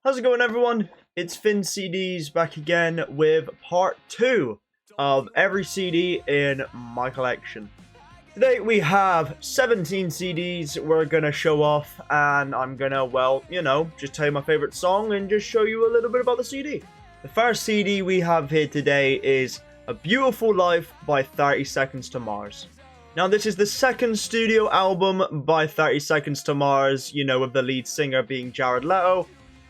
How's it going, everyone? It's Finn CDs back again with part 2 of every CD in my collection. Today we have 17 CDs we're gonna show off, and I'm gonna, well, just tell you my favorite song and just show you a little bit about the CD. The first CD we have here today is A Beautiful Life by 30 Seconds to Mars. Now, this is the second studio album by 30 Seconds to Mars, with the lead singer being Jared Leto.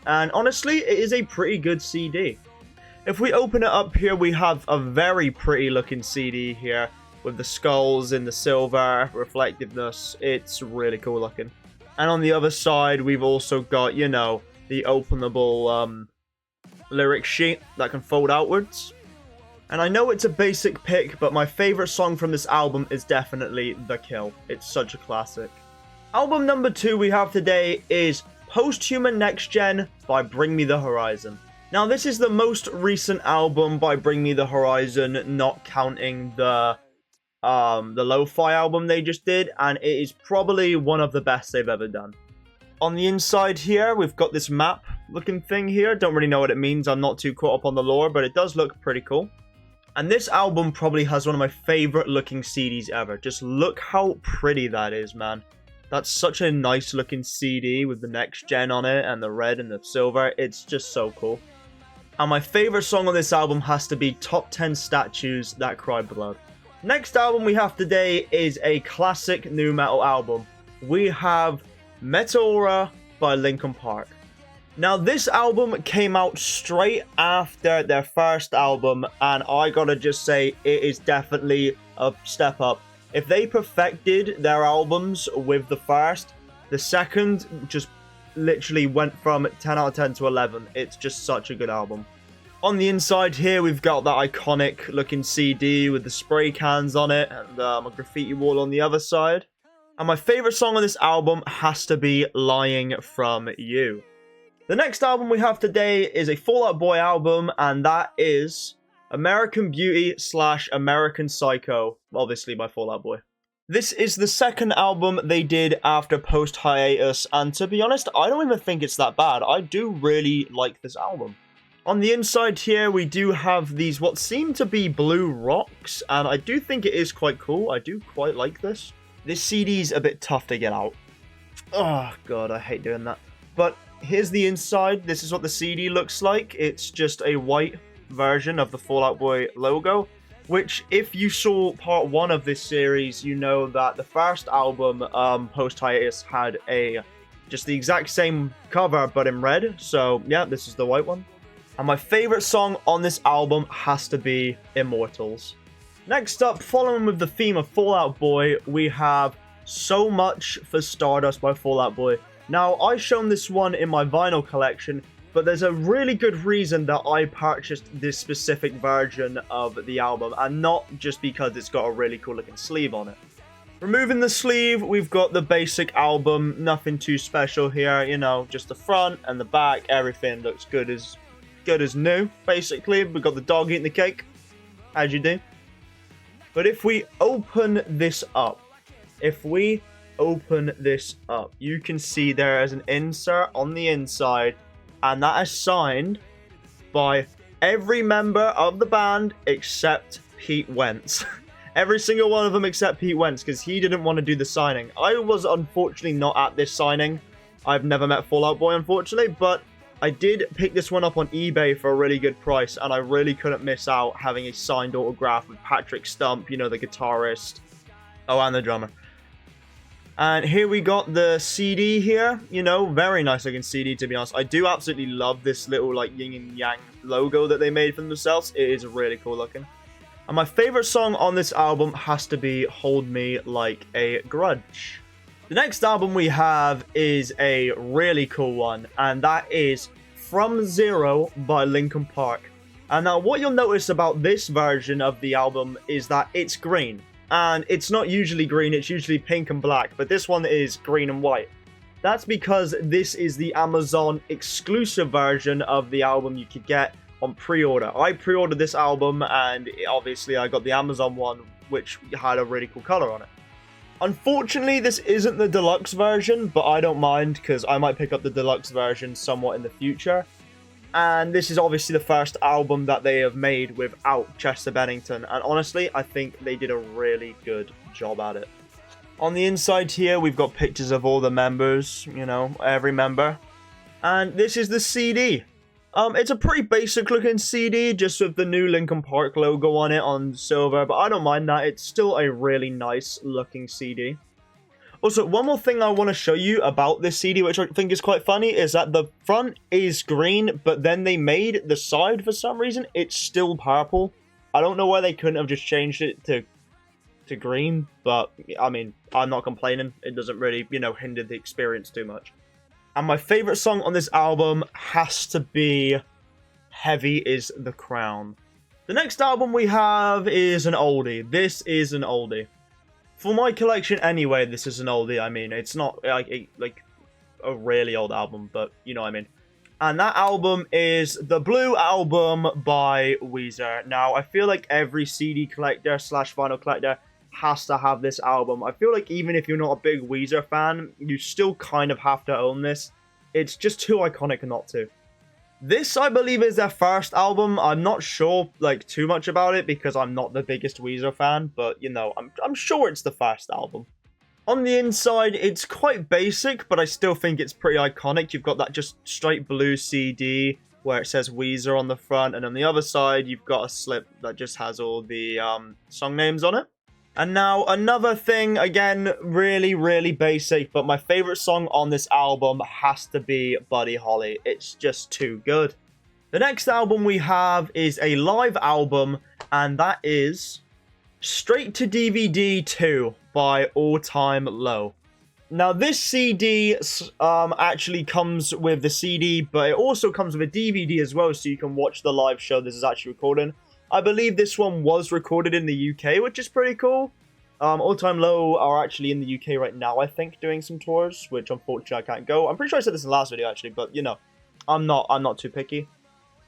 And honestly, it is a pretty good CD. If we open it up here, we have a very pretty looking CD here with the skulls and the silver reflectiveness. It's really cool looking. And on the other side, we've also got, the openable lyric sheet that can fold outwards. And I know it's a basic pick, but my favorite song from this album is definitely The Kill. It's such a classic. Album number 2 we have today is Posthuman Next Gen by Bring Me the Horizon. Now, this is the most recent album by Bring Me the Horizon, not counting the lo-fi album they just did, and it is probably one of the best they've ever done. On the inside here, we've got this map looking thing here. Don't really know what it means. I'm not too caught up on the lore, but it does look pretty cool. And this album probably has one of my favorite looking CDs ever. Just look how pretty that is, man. That's such a nice looking CD with the next gen on it and the red and the silver. It's just so cool. And my favorite song on this album has to be Top 10 Statues That Cry Blood. Next album we have today is a classic nu metal album. We have Meteora by Linkin Park. Now, this album came out straight after their first album, and I gotta just say, it is definitely a step up. If they perfected their albums with the first, the second just literally went from 10 out of 10 to 11. It's just such a good album. On the inside here, we've got that iconic looking CD with the spray cans on it and a graffiti wall on the other side. And my favorite song on this album has to be Lying From You. The next album we have today is a Fall Out Boy album, and that is American Beauty / American Psycho, obviously by Fall Out Boy. This is the second album they did after post-hiatus, and to be honest, I don't even think it's that bad. I do really like this album. On the inside here, we do have these what seem to be blue rocks, and I do think it is quite cool. I do quite like this. This CD's a bit tough to get out. Oh god, I hate doing that. But here's the inside. This is what the CD looks like. It's just a white version of the Fall Out Boy logo, which, if you saw part 1 of this series, you know that the first album, post-hiatus, had just the exact same cover but in red. So yeah, this is the white one. And my favorite song on this album has to be Immortals. Next up, following with the theme of Fall Out Boy, we have So Much for Stardust by Fall Out Boy. Now, I've shown this one in my vinyl collection, but there's a really good reason that I purchased this specific version of the album, and not just because it's got a really cool looking sleeve on it. Removing the sleeve, we've got the basic album, nothing too special here, just the front and the back, everything looks good as new, basically. We've got the dog eating the cake, as you do. But if we open this up, you can see there is an insert on the inside, and that is signed by every member of the band except Pete Wentz. Every single one of them except Pete Wentz, because he didn't want to do the signing. I was unfortunately not at this signing. I've never met Fall Out Boy, unfortunately, but I did pick this one up on eBay for a really good price, and I really couldn't miss out having a signed autograph with Patrick Stump, the guitarist. Oh, and the drummer. And here we got the CD here, very nice looking CD, to be honest. I do absolutely love this little yin and yang logo that they made for themselves. It is really cool looking. And my favorite song on this album has to be Hold Me Like a Grudge. The next album we have is a really cool one, and that is From Zero by Linkin Park. And now what you'll notice about this version of the album is that it's green. And it's not usually green, it's usually pink and black, but this one is green and white. That's because this is the Amazon exclusive version of the album you could get on pre-order. I pre-ordered this album, and obviously I got the Amazon one, which had a really cool color on it. Unfortunately, this isn't the deluxe version, but I don't mind because I might pick up the deluxe version somewhat in the future. And this is obviously the first album that they have made without Chester Bennington. And honestly, I think they did a really good job at it. On the inside here, we've got pictures of all the members, you know, every member. And this is the CD. It's a pretty basic looking CD, just with the new Linkin Park logo on it on silver. But I don't mind that. It's still a really nice looking CD. Also, one more thing I want to show you about this CD, which I think is quite funny, is that the front is green, but then they made the side, for some reason, it's still purple. I don't know why they couldn't have just changed it to green, but, I mean, I'm not complaining. It doesn't really, you know, hinder the experience too much. And my favorite song on this album has to be Heavy Is the Crown. The next album we have is an oldie. This is an oldie. For my collection anyway, this is an oldie. I mean, it's not like a really old album, but you know what I mean. And that album is the Blue Album by Weezer. Now, I feel like every CD collector / vinyl collector has to have this album. I feel like even if you're not a big Weezer fan, you still kind of have to own this. It's just too iconic not to. This, I believe, is their first album. I'm not sure, like, too much about it because I'm not the biggest Weezer fan, but, you know, I'm sure it's the first album. On the inside, it's quite basic, but I still think it's pretty iconic. You've got that just straight blue CD where it says Weezer on the front, and on the other side, you've got a slip that just has all the song names on it. And now, another thing, again, really, really basic, but my favorite song on this album has to be Buddy Holly. It's just too good. The next album we have is a live album, and that is Straight to DVD 2 by All Time Low. Now, this CD actually comes with the CD, but it also comes with a DVD as well, so you can watch the live show this is actually recording. I believe this one was recorded in the UK, which is pretty cool. All Time Low are actually in the UK right now, I think, doing some tours, which unfortunately I can't go. I'm pretty sure I said this in the last video, actually, but, you know, I'm not too picky.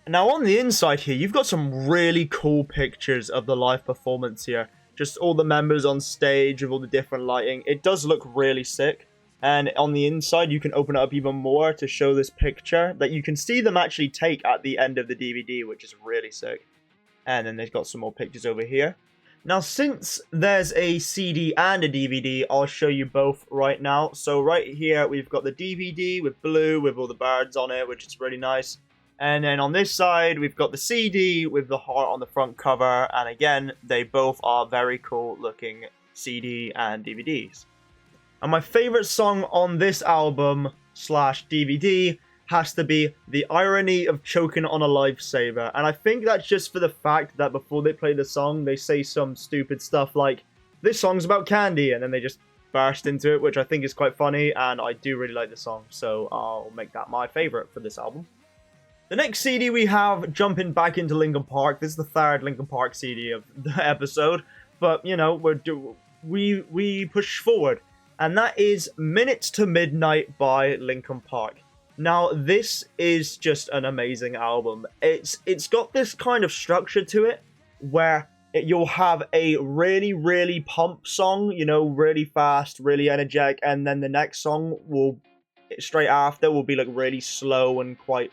Now, on the inside here, you've got some really cool pictures of the live performance here. Just all the members on stage with all the different lighting. It does look really sick. And on the inside, you can open it up even more to show this picture that you can see them actually take at the end of the DVD, which is really sick. And then they've got some more pictures over here. Now, since there's a CD and a DVD, I'll show you both right now. So right here, we've got the DVD with blue, with all the birds on it, which is really nice. And then on this side, we've got the CD with the heart on the front cover. And again, they both are very cool looking CD and DVDs. And my favorite song on this album / DVD has to be The Irony of Choking on a Lifesaver. And I think that's just for the fact that before they play the song, they say some stupid stuff like, this song's about candy, and then they just burst into it, which I think is quite funny, and I do really like the song, so I'll make that my favorite for this album. The next CD we have, jumping back into Linkin Park. This is the third Linkin Park CD of the episode, but, you know, we push forward. And that is Minutes to Midnight by Linkin Park. Now, this is just an amazing album. It's got this kind of structure to it where you'll have a really, really pump song, you know, really fast, really energetic, and then the next song will, straight after, will be like really slow and quite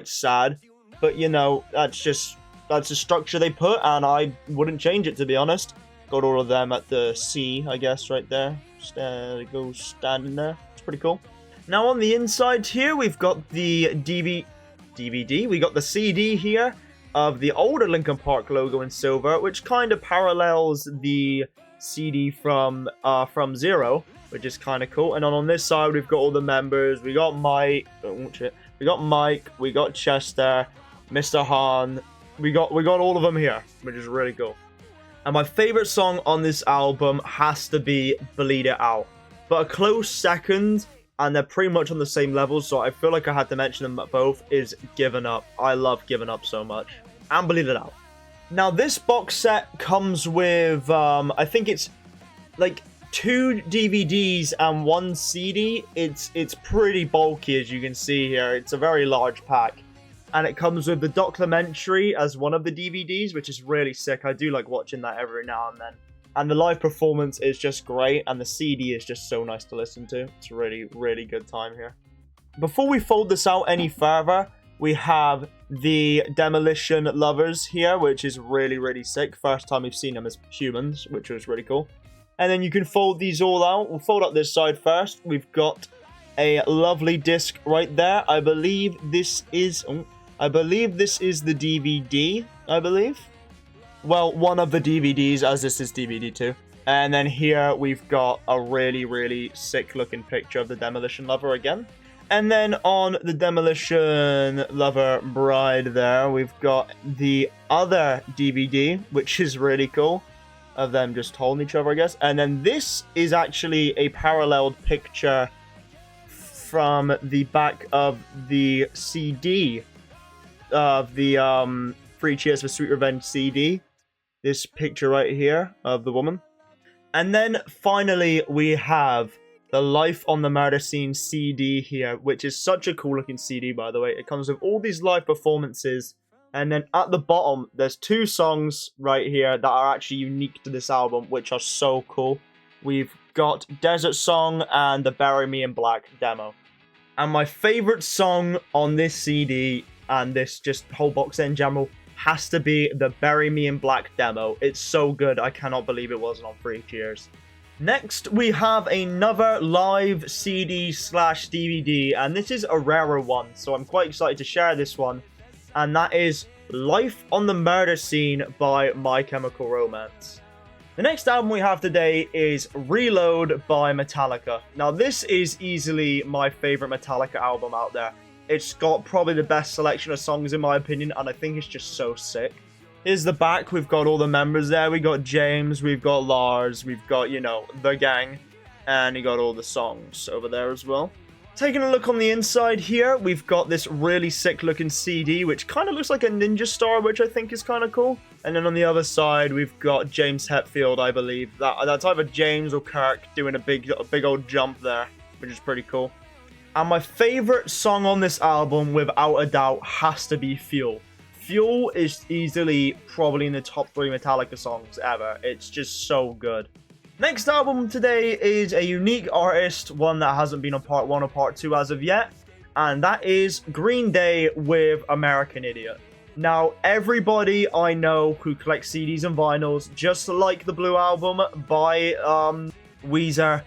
sad. But, you know, that's the structure they put, and I wouldn't change it, to be honest. Got all of them at the C, I guess, right there. They go standing there. It's pretty cool. Now, on the inside here, we've got the DVD. We got the CD here of the older Linkin Park logo in silver, which kind of parallels the CD from Zero, which is kind of cool. And on this side, we've got all the members. We got Mike. We got Mike. We got Chester, Mr. Hahn. We got all of them here, which is really cool. And my favorite song on this album has to be Bleed It Out. But a close second, and they're pretty much on the same level, so I feel like I had to mention them both, is Given Up. I love Given Up so much. And Bleed It Out. Now, this box set comes with, I think it's like 2 DVDs and 1 CD. It's pretty bulky, as you can see here. It's a very large pack. And it comes with the documentary as one of the DVDs, which is really sick. I do like watching that every now and then. And the live performance is just great, and the CD is just so nice to listen to. It's a really, really good time here. Before we fold this out any further, we have the Demolition Lovers here, which is really, really sick. First time we've seen them as humans, which was really cool. And then you can fold these all out. We'll fold up this side first. We've got a lovely disc right there. I believe this is the DVD, I believe. Well, one of the DVDs, as this is DVD 2. And then here we've got a really, really sick looking picture of the Demolition Lover again. And then on the Demolition Lover Bride there, we've got the other DVD, which is really cool, of them just holding each other, I guess. And then this is actually a paralleled picture from the back of the CD of the 3 Cheers for Sweet Revenge CD. This picture right here of the woman. And then finally we have the Life on the Murder Scene CD here, which is such a cool looking CD, by the way. It comes with all these live performances. And then at the bottom, there's 2 songs right here that are actually unique to this album, which are so cool. We've got Desert Song and the Bury Me in Black demo. And my favorite song on this CD, and this just whole box set in general, has to be the Bury Me in Black demo. It's so good, I cannot believe it wasn't on 3 Cheers. Next, we have another live CD/DVD, and this is a rarer one, so I'm quite excited to share this one. And that is Life on the Murder Scene by My Chemical Romance. The next album we have today is Reload by Metallica. Now, this is easily my favorite Metallica album out there. It's got probably the best selection of songs in my opinion, and I think it's just so sick. Here's the back. We've got all the members there. We got James, we've got Lars, we've got, you know, the gang, and you got all the songs over there as well. Taking a look on the inside here, we've got this really sick looking CD, which kind of looks like a ninja star, which I think is kind of cool. And then on the other side, we've got James Hetfield, I believe. That's either James or Kirk doing a big old jump there, which is pretty cool. And my favorite song on this album, without a doubt, has to be Fuel. Fuel is easily probably in the top 3 Metallica songs ever. It's just so good. Next album today is a unique artist, one that hasn't been on part 1 or part 2 as of yet, and that is Green Day with American Idiot. Now, everybody I know who collects CDs and vinyls, just like the Blue Album by Weezer,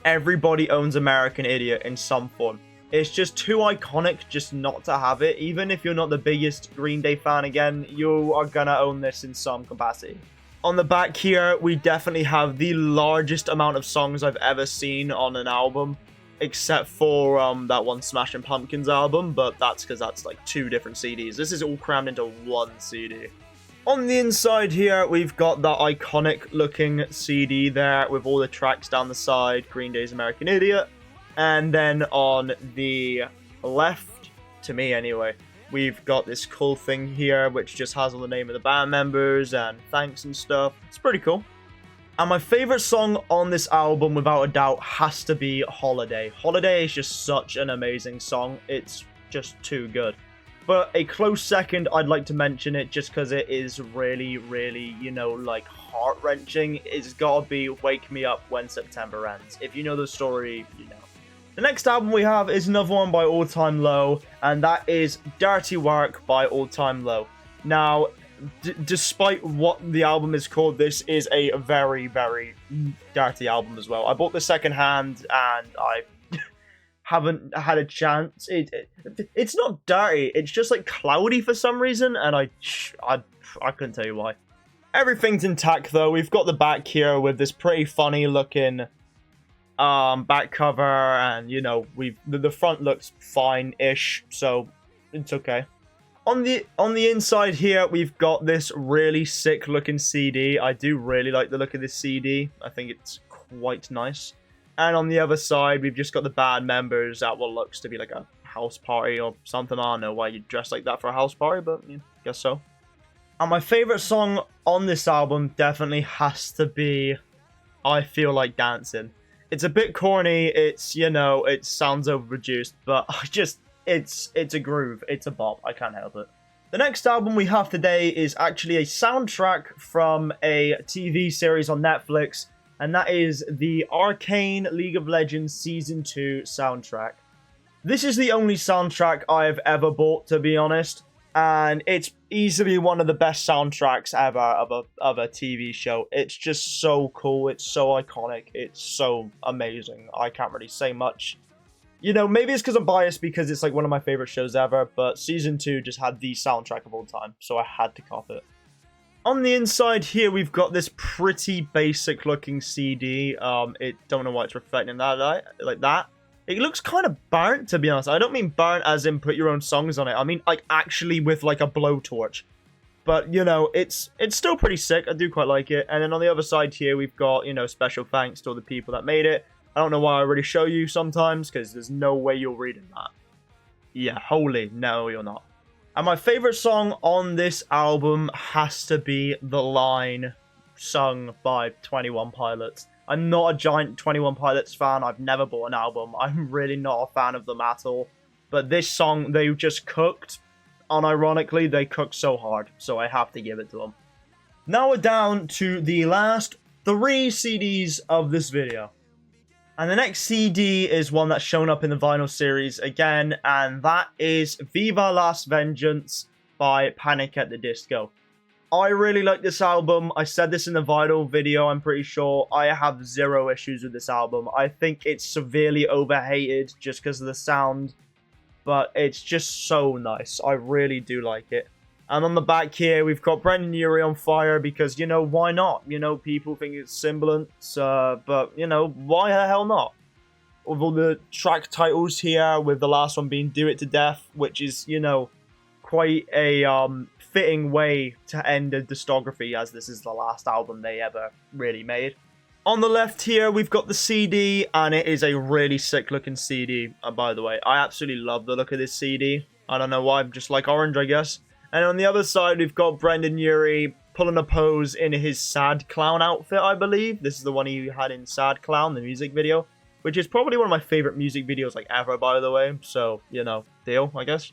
everybody owns American Idiot in some form. It's just too iconic just not to have it. Even if you're not the biggest Green Day fan, again, you are gonna own this in some capacity. On the back here, we definitely have the largest amount of songs I've ever seen on an album, except for that one Smashing Pumpkins album, but that's because that's like 2 different CDs. This is all crammed into 1 CD. On the inside here, we've got the iconic looking CD there with all the tracks down the side, Green Day's American Idiot. And then on the left, to me anyway, we've got this cool thing here, which just has all the name of the band members and thanks and stuff. It's pretty cool. And my favorite song on this album, without a doubt, has to be Holiday. Holiday is just such an amazing song. It's just too good. But a close second, I'd like to mention it just because it is really, really, you know, like heart-wrenching. It's gotta be Wake Me Up When September Ends. If you know the story, you know. The next album we have is another one by All Time Low, and that is Dirty Work by All Time Low. Now, despite what the album is called, this is a very, very dirty album as well. I bought the second hand, and I haven't had a chance. It's not dirty, it's just like cloudy for some reason, and I couldn't tell you why. Everything's intact though. We've got the back here with this pretty funny looking back cover, and you know, the front looks fine-ish, so it's okay. On the inside here, we've got this really sick looking CD. I do really like the look of this CD. I think it's quite nice. And on the other side, we've just got the band members at what looks to be like a house party or something. I don't know why you'd dress like that for a house party, but yeah, guess so. And my favorite song on this album definitely has to be I Feel Like Dancing. It's a bit corny, it's, you know, it sounds overproduced, but it's a groove, it's a bop, I can't help it. The next album we have today is actually a soundtrack from a TV series on Netflix, and that is the Arcane League of Legends Season 2 soundtrack. This is the only soundtrack I've ever bought, to be honest, and it's easily one of the best soundtracks ever of a TV show. It's just so cool, it's so iconic, it's so amazing. I can't really say much. You know, maybe it's because I'm biased because it's like one of my favorite shows ever, but Season 2 just had the soundtrack of all time, so I had to cop it. On the inside here, we've got this pretty basic looking CD. Don't know why it's reflecting that like that. It looks kind of burnt, to be honest. I don't mean burnt as in put your own songs on it. I mean like actually with like a blowtorch. But, you know, it's still pretty sick. I do quite like it. And then on the other side here, we've got, you know, special thanks to all the people that made it. I don't know why I already show you sometimes, because there's no way you're reading that. Yeah, holy, no, you're not. And my favorite song on this album has to be The Line, sung by 21 Pilots. I'm not a giant 21 Pilots fan. I've never bought an album. I'm really not a fan of them at all. But this song, they just cooked. Unironically, they cooked so hard, so I have to give it to them. Now we're down to the last 3 CDs of this video. And the next CD is one that's shown up in the vinyl series again, and that is Viva Las Vengeance by Panic! At the Disco. I really like this album. I said this in the vinyl video, I'm pretty sure. I have 0 issues with this album. I think it's severely overhated just because of the sound, but it's just so nice. I really do like it. And on the back here, we've got Brendon Urie on fire because, you know, why not? You know, people think it's semblance, but, you know, why the hell not? With all the track titles here, with the last one being Do It to Death, which is, you know, quite a fitting way to end a discography, as this is the last album they ever really made. On the left here, we've got the CD, and it is a really sick looking CD, by the way. I absolutely love the look of this CD. I don't know why, I'm just like orange, I guess. And on the other side, we've got Brendon Urie pulling a pose in his Sad Clown outfit, I believe. This is the one he had in Sad Clown, the music video, which is probably one of my favorite music videos like ever, by the way. So, you know, deal, I guess.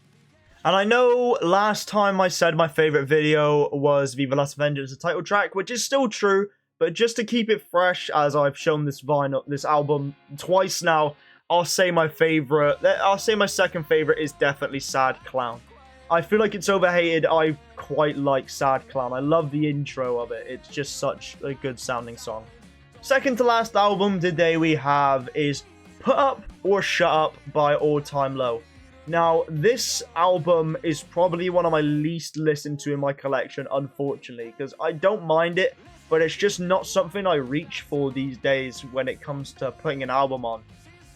And I know last time I said my favorite video was Viva Las Vengeance, the title track, which is still true, but just to keep it fresh, as I've shown this album twice now, I'll say my second favorite is definitely Sad Clown. I feel like it's overhated. I quite like Sad Clown. I love the intro of it. It's just such a good sounding song. Second to last album today we have is Put Up or Shut Up by All Time Low. Now, this album is probably one of my least listened to in my collection, unfortunately, because I don't mind it, but it's just not something I reach for these days when it comes to putting an album on.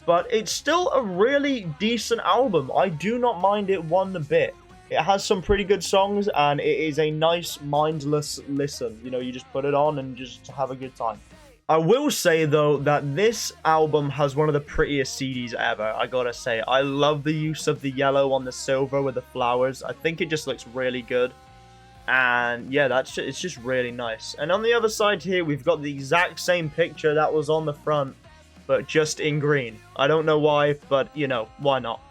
But it's still a really decent album. I do not mind it one bit. It has some pretty good songs, and it is a nice, mindless listen. You know, you just put it on and just have a good time. I will say, though, that this album has one of the prettiest CDs ever, I gotta say. I love the use of the yellow on the silver with the flowers. I think it just looks really good. And yeah, it's just really nice. And on the other side here, we've got the exact same picture that was on the front, but just in green. I don't know why, but, you know, why not?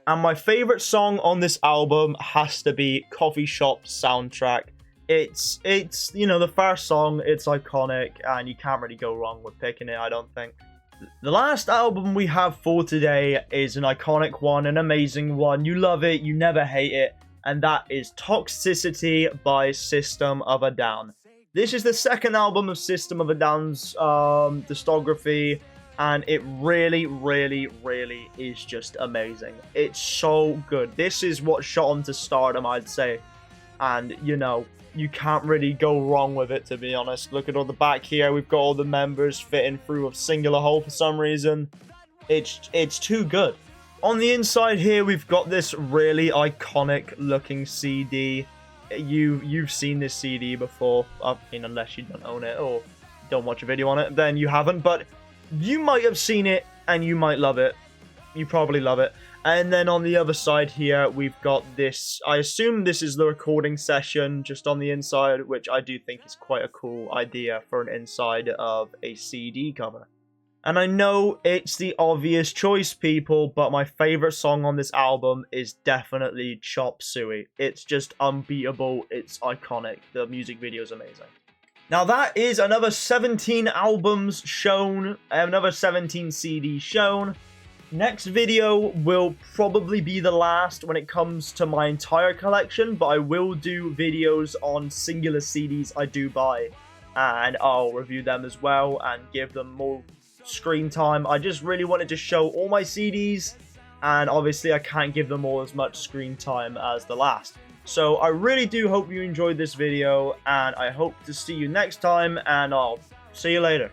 And my favorite song on this album has to be Coffee Shop Soundtrack. It's you know, the first song, it's iconic, and you can't really go wrong with picking it, I don't think. The last album we have for today is an iconic one, an amazing one. You love it, you never hate it, and that is Toxicity by System of a Down. This is the second album of System of a Down's discography, and it really, really, really is just amazing. It's so good. This is what shot him to stardom, I'd say. And, you know, you can't really go wrong with it, to be honest. Look at all the back here. We've got all the members fitting through a singular hole for some reason. It's too good. On the inside here, we've got this really iconic looking CD. You've seen this CD before. I mean, unless you don't own it or don't watch a video on it, then you haven't. But you might have seen it, and you might love it. You probably love it. And then on the other side here, we've got this. I assume this is the recording session just on the inside, which I do think is quite a cool idea for an inside of a CD cover. And I know it's the obvious choice, people, but my favorite song on this album is definitely Chop Suey. It's just unbeatable, it's iconic, the music video is amazing. Now that is another 17 albums shown, another 17 CDs shown. Next video will probably be the last when it comes to my entire collection, but I will do videos on singular CDs I do buy, and I'll review them as well and give them more screen time. I just really wanted to show all my CDs, and obviously I can't give them all as much screen time as the last. So I really do hope you enjoyed this video, and I hope to see you next time, and I'll see you later.